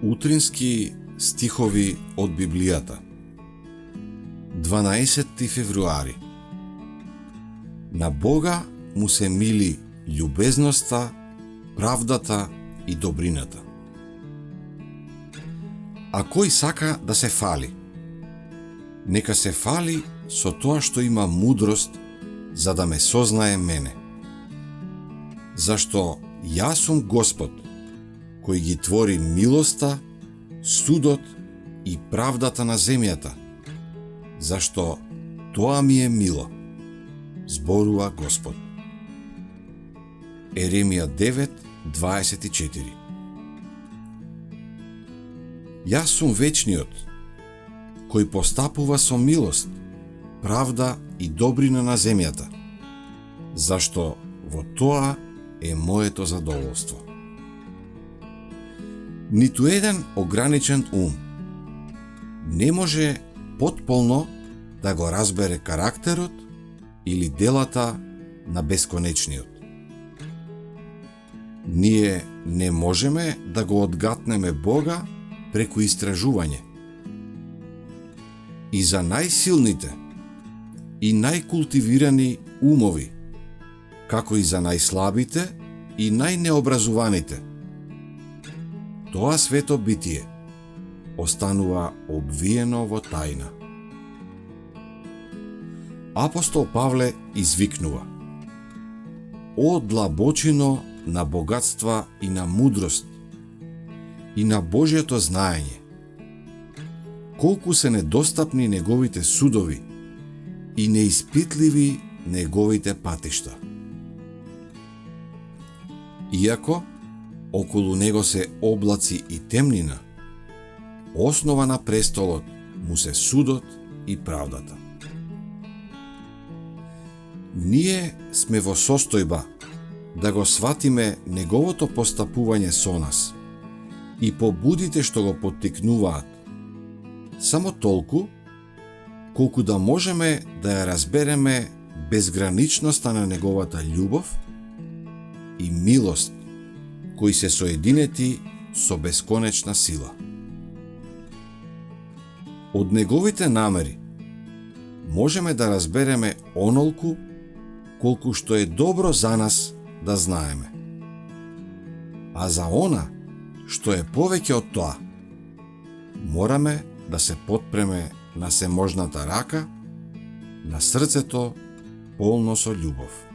Утрински стихови од Библијата. 12 февруари. На Бога му се мили љубезноста, правдата и добрината. А кој сака да се фали? Нека се фали со тоа што има мудрост, за да ме сознае мене. Зашто јас сум Господ, кој ги твори милоста, судот и правдата на земјата, зашто тоа ми е мило, зборува Господ. Еремија 9:24. Јас сум вечниот, кој постапува со милост, правда и добрина на земјата, зашто во тоа е моето задоволство. Ниту еден ограничен ум не може потполно да го разбере карактерот или делата на бесконечниот. Ние не можеме да го одгатнеме Бога преку истражување. И за најсилните и најкултивирани умови, како и за најслабите и најнеобразуваните, тоа свето битие останува обвиено во тајна. Апостол Павле извикнува: О длабочино на богатства и на мудрост и на Божјето знаење! Колку се недостапни неговите судови и неиспитливи неговите патишта. Иако околу него се облаци и темнина, основа на престолот му се судот и правдата. Ние сме во состојба да го сватиме неговото постапување со нас и побудите што го поттикнуваат, само толку колку да можеме да ја разбереме безграничноста на неговата љубов и милост, кои се соединети со бесконечна сила. Од неговите намери можеме да разбереме онолку колку што е добро за нас да знаеме. А за она што е повеќе од тоа, мораме да се потпреме на семожната рака, на срцето полно со љубов.